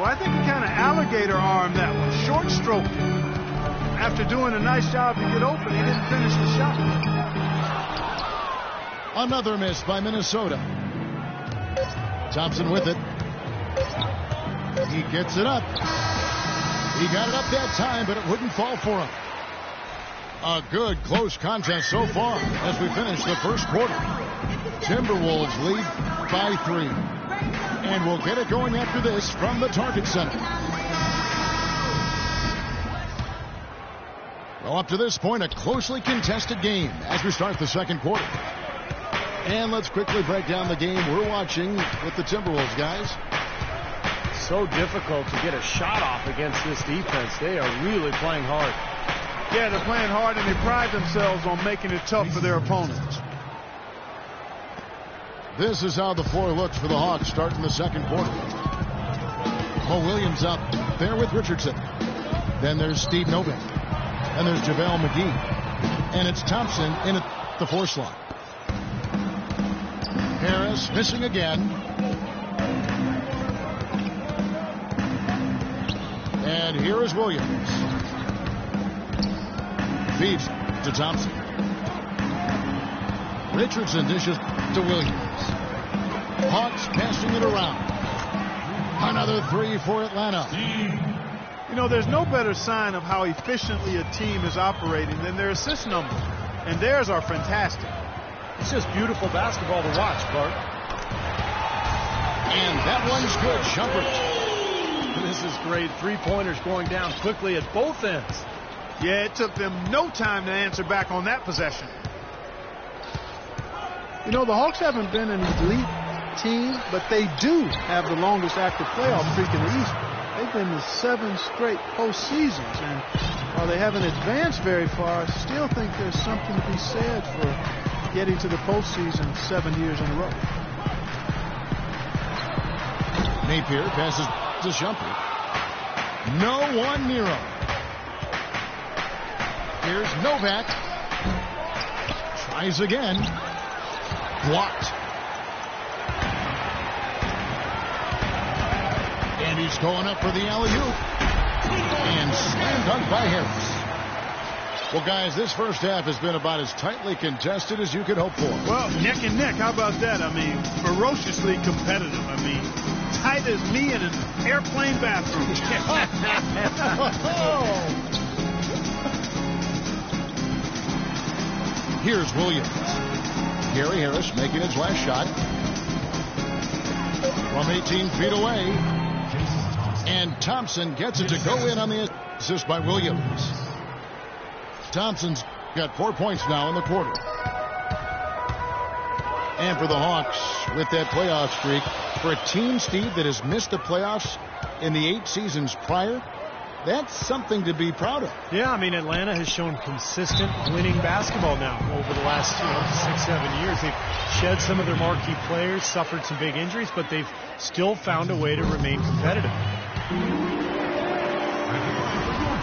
Well, I think he kind of alligator armed that one, short stroke. After doing a nice job to get open, he didn't finish the shot. Another miss by Minnesota. Thompson with it. He gets it up. He got it up that time, but it wouldn't fall for him. A good close contest so far as we finish the first quarter. Timberwolves lead by 3. And we'll get it going after this from the Target Center. Well, up to this point, a closely contested game as we start the second quarter. And let's quickly break down the game we're watching with the Timberwolves, guys. So difficult to get a shot off against this defense. They are really playing hard. Yeah, they're playing hard, and they pride themselves on making it tough for their opponents. This is how the floor looks for the Hawks starting the second quarter. Mo Williams up there with Richardson. Then there's Steve Novak. And there's JaVale McGee. And it's Thompson in at the 4 slot. Harris missing again. And here is Williams. Feeds to Thompson. Richardson dishes to Williams. Hawks passing it around. Another 3 for Atlanta. You know, there's no better sign of how efficiently a team is operating than their assist numbers. And theirs are fantastic. It's just beautiful basketball to watch, Clark. And that one's good. Shumpert. This is great. 3-pointers going down quickly at both ends. Yeah, it took them no time to answer back on that possession. You know, the Hawks haven't been an elite team, but they do have the longest active playoff streak in the East. They've been to 7 straight postseasons, and while they haven't advanced very far, I still think there's something to be said for getting to the postseason 7 years in a row. Napier passes to Shumpert. No one near him. Here's Novak. Tries again. Blocked. And he's going up for the alley-oop. And slam dunk by Harris. Well, guys, this first half has been about as tightly contested as you could hope for. Well, neck and neck. How about that? I mean, ferociously competitive. I mean, tight as me in an airplane bathroom. Here's Williams. Gary Harris making his last shot. From 18 feet away. And Thompson gets it to go in on the assist by Williams. Thompson's got 4 points now in the quarter. And for the Hawks, with that playoff streak, for a team, Steve, that has missed the playoffs in the 8 seasons prior, that's something to be proud of. Yeah, I mean, Atlanta has shown consistent winning basketball now over the last 6-7 years. They've shed some of their marquee players, suffered some big injuries, but they've still found a way to remain competitive.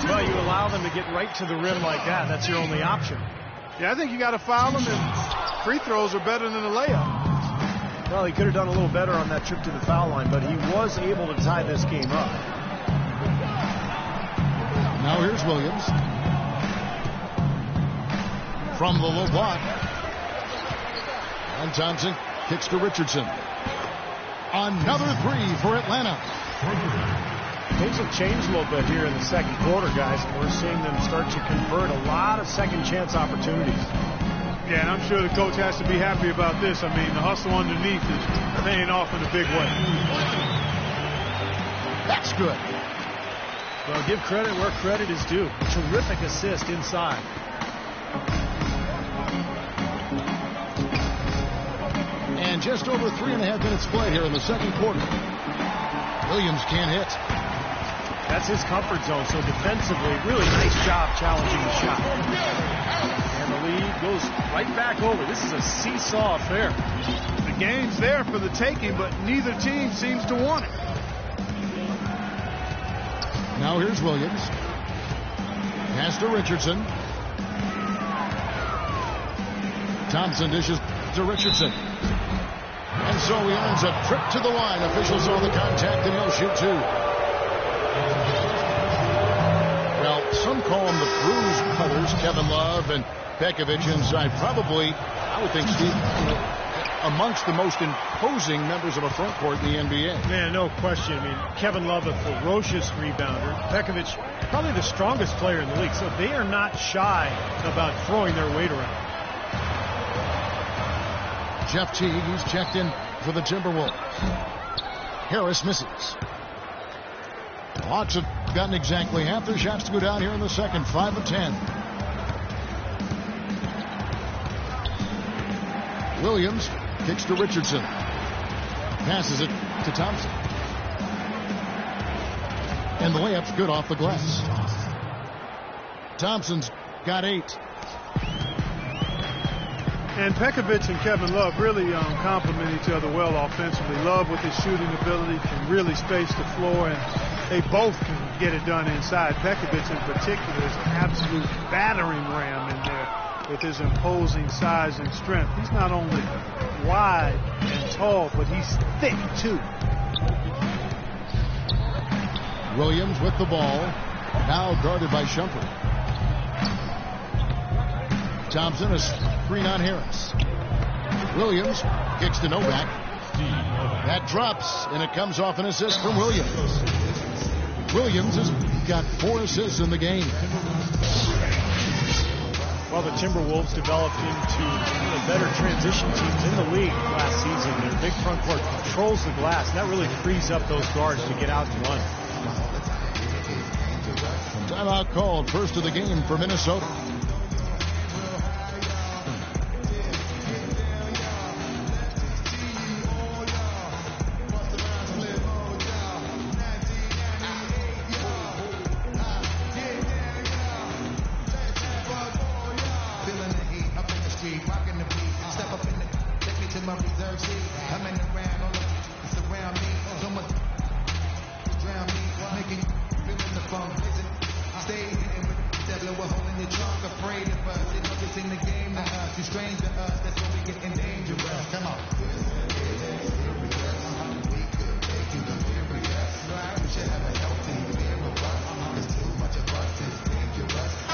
Well, you allow them to get right to the rim like that. That's your only option. Yeah, I think you got to foul them, and free throws are better than a layup. Well, he could have done a little better on that trip to the foul line, but he was able to tie this game up. Now here's Williams. From the low block. And Thompson kicks to Richardson. Another 3 for Atlanta. Things have changed a little bit here in the second quarter, guys. We're seeing them start to convert a lot of second chance opportunities. Yeah, and I'm sure the coach has to be happy about this. I mean, the hustle underneath is paying off in a big way. That's good. Well, give credit where credit is due. Terrific assist inside. And just over 3.5 minutes played here in the second quarter. Williams can't hit. That's his comfort zone. So defensively, really nice job challenging the shot. And the lead goes right back over. This is a seesaw affair. The game's there for the taking, but neither team seems to want it. Now here's Williams. Pass to Richardson. Thompson dishes to Richardson. And so he earns a trip to the line. Officials saw the contact, and he'll shoot 2. Well, some call them the bruised brothers, Kevin Love and Pekovic inside. Probably, I would think, Steve, amongst the most imposing members of a front court in the NBA. Man, no question. I mean, Kevin Love, a ferocious rebounder. Pekovic, probably the strongest player in the league. So they are not shy about throwing their weight around. Jeff Teague, he's checked in for the Timberwolves. Harris misses. The Hawks have gotten exactly half their shots to go down here in the second, 5 of 10. Williams kicks to Richardson. Passes it to Thompson. And the layup's good off the glass. Thompson's got 8. And Pekovic and Kevin Love really complement each other well offensively. Love with his shooting ability can really space the floor, and they both can get it done inside. Pekovic in particular is an absolute battering ram in there with his imposing size and strength. He's not only wide and tall, but he's thick too. Williams with the ball, now guarded by Shumpert. Thompson is screen on Harris. Williams kicks to Novak. That drops, and it comes off an assist from Williams. Williams has got 4 assists in the game. Well, the Timberwolves developed into one of the better transition teams in the league last season. Their big front court controls the glass. That really frees up those guards to get out and run. Timeout called, first of the game for Minnesota.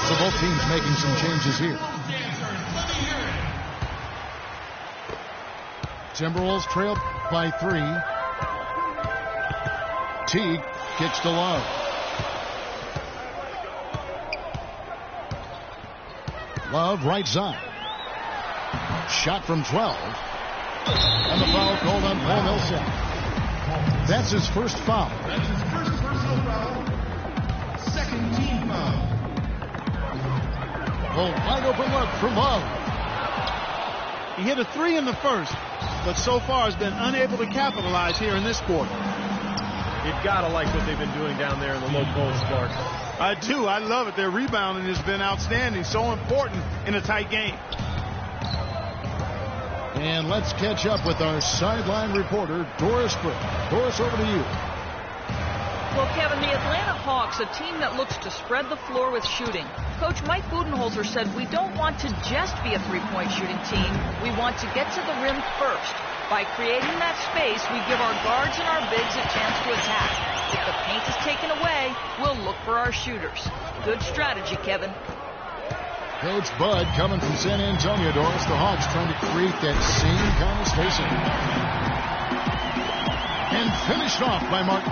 So both teams making some changes here. Timberwolves trail by 3. Teague kicks to Love. Love right side. Shot from 12. And the foul called on Paul Millsap. That's his first foul. That's his first personal foul. Second team foul. Oh, wide open look from Love. He hit a 3 in the first, but so far has been unable to capitalize here in this quarter. You've got to like what they've been doing down there in the low post, Clark. I do. I love it. Their rebounding has been outstanding. So important in a tight game. And let's catch up with our sideline reporter, Doris Burke. Doris, over to you. Well, Kevin, the Atlanta Hawks, a team that looks to spread the floor with shooting. Coach Mike Budenholzer said, we don't want to just be a three-point shooting team. We want to get to the rim first. By creating that space, we give our guards and our bigs a chance to attack. If the paint is taken away, we'll look for our shooters. Good strategy, Kevin. Coach Bud coming from San Antonio, Doris. The Hawks trying to create that same kind of spacing. And finished off by Martin.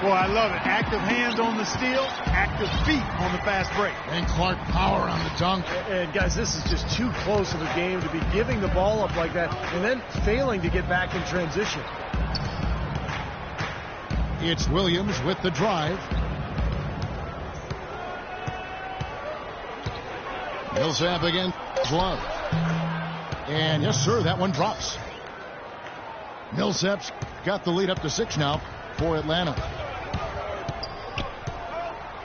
Boy, I love it. Active hands on the steal, active feet on the fast break. And Clark power on the dunk. And guys, this is just too close of a game to be giving the ball up like that and then failing to get back in transition. It's Williams with the drive. Millsap again. Love. And yes, sir, that one drops. Millsap's got the lead up to 6 now for Atlanta.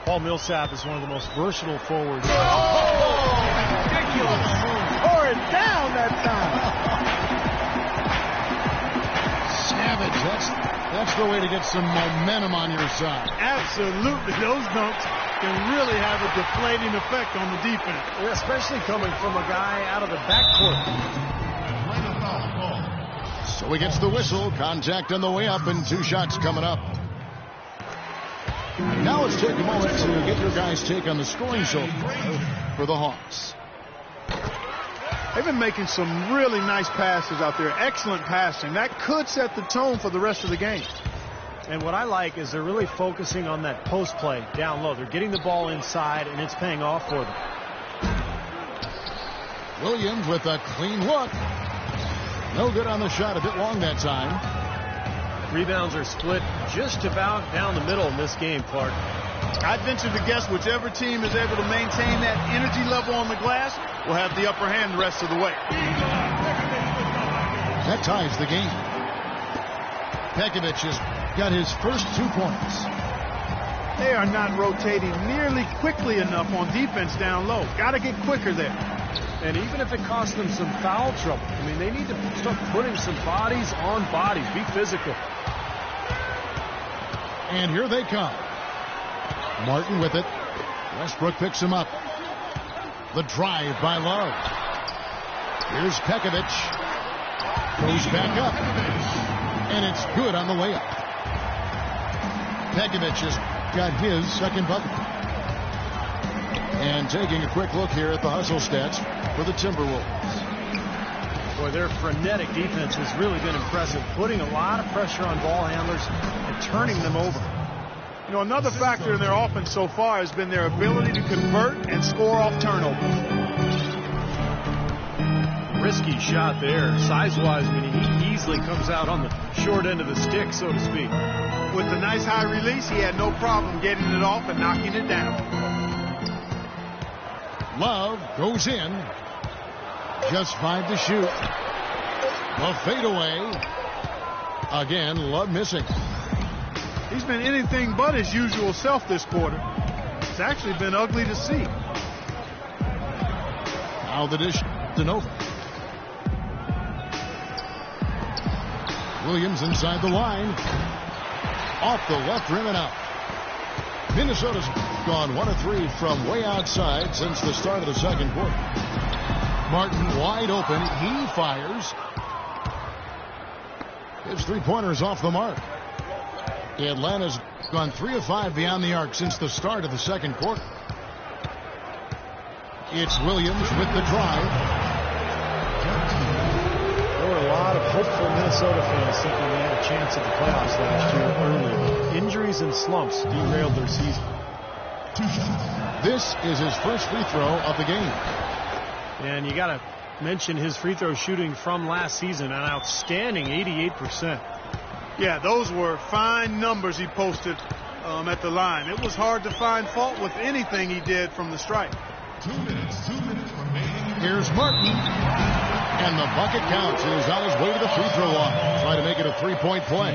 Paul Millsap is one of the most versatile forwards. Ridiculous. Tore it down that time. Savage. That's the way to get some momentum on your side. Absolutely. Those dunks can really have a deflating effect on the defense. Yeah, especially coming from a guy out of the backcourt. So he gets the whistle. Contact on the way up and 2 shots coming up. Now let's take a moment to get your guys' take on the scoring so far for the Hawks. They've been making some really nice passes out there. Excellent passing. That could set the tone for the rest of the game. And what I like is they're really focusing on that post play down low. They're getting the ball inside, and it's paying off for them. Williams with a clean look. No good on the shot. A bit long that time. Rebounds are split just about down the middle in this game, Clark. I'd venture to guess whichever team is able to maintain that energy level on the glass will have the upper hand the rest of the way. That ties the game. Pekovic has got his first 2 points. They are not rotating nearly quickly enough on defense down low. Got to get quicker there. And even if it costs them some foul trouble, I mean, they need to start putting some bodies on bodies. Be physical. And here they come. Martin with it. Westbrook picks him up. The drive by Love. Here's Pekovic. Goes back up. And it's good on the layup. Pekovic has got his second bucket. And taking a quick look here at the hustle stats for the Timberwolves. Boy, their frenetic defense has really been impressive, putting a lot of pressure on ball handlers and turning them over. You know, another factor in their offense so far has been their ability to convert and score off turnovers. Risky shot there. Size-wise, I mean, he easily comes out on the short end of the stick, so to speak. With the nice high release, he had no problem getting it off and knocking it down. Love goes in. Just 5 to shoot. The fadeaway. Again, Love missing. He's been anything but his usual self this quarter. It's actually been ugly to see. Now the dish to Nova. Williams inside the line. Off the left rim and out. Minnesota's gone 1 of 3 from way outside since the start of the second quarter. Martin wide open. He fires. His three-pointers off the mark. Atlanta's gone 3 of 5 beyond the arc since the start of the second quarter. It's Williams with the drive. There were a lot of hopeful Minnesota fans thinking they had a chance at the playoffs last year early. Injuries and slumps derailed their season. This is his first free throw of the game. And you got to mention his free throw shooting from last season, an outstanding 88%. Yeah, those were fine numbers he posted at the line. It was hard to find fault with anything he did from the stripe. 2 minutes remaining. Here's Martin. And the bucket counts. He's on his way to the free throw line. Trying to make it a three-point play.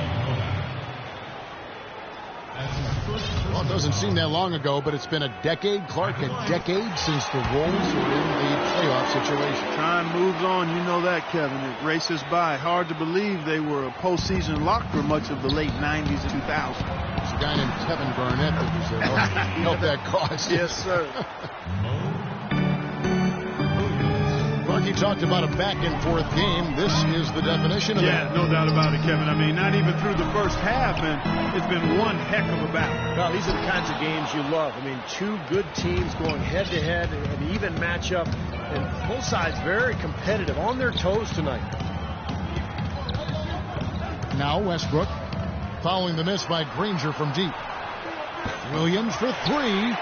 Well, it doesn't seem that long ago, but it's been a decade, Clark, a decade since the Wolves were in the playoff situation. Time moves on. You know that, Kevin. It races by. Hard to believe they were a postseason lock for much of the late 90s and 2000s. There's a guy named Kevin Garnett that was there. Help that cause. Yes, sir. Clark, you talked about a back-and-forth game. This is the definition of that. Yeah, no doubt about it, Kevin. I mean, not even through the first half, and it's been one heck of a battle. Well, these are the kinds of games you love. I mean, 2 good teams going head-to-head, an even matchup, and both sides very competitive, on their toes tonight. Now Westbrook following the miss by Granger from deep. Williams for 3.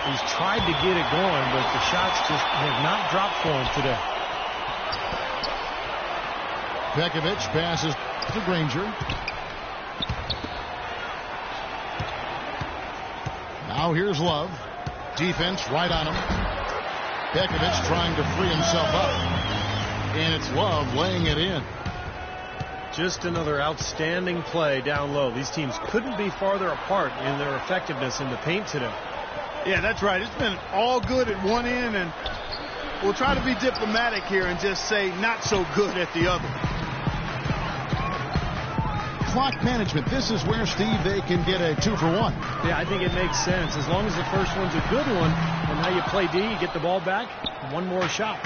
He's tried to get it going, but the shots just have not dropped for him today. Pekovic passes to Granger. Now here's Love. Defense right on him. Pekovic trying to free himself up. And it's Love laying it in. Just another outstanding play down low. These teams couldn't be farther apart in their effectiveness in the paint today. Yeah, that's right. It's been all good at one end, and we'll try to be diplomatic here and just say not so good at the other. Clock management. This is where, Steve, they can get a 2-for-1. Yeah, I think it makes sense. As long as the first one's a good one, and now you play D, you get the ball back, one more shot.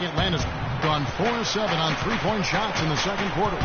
Atlanta's gone 4 of 7 on 3-point shots in the second quarter.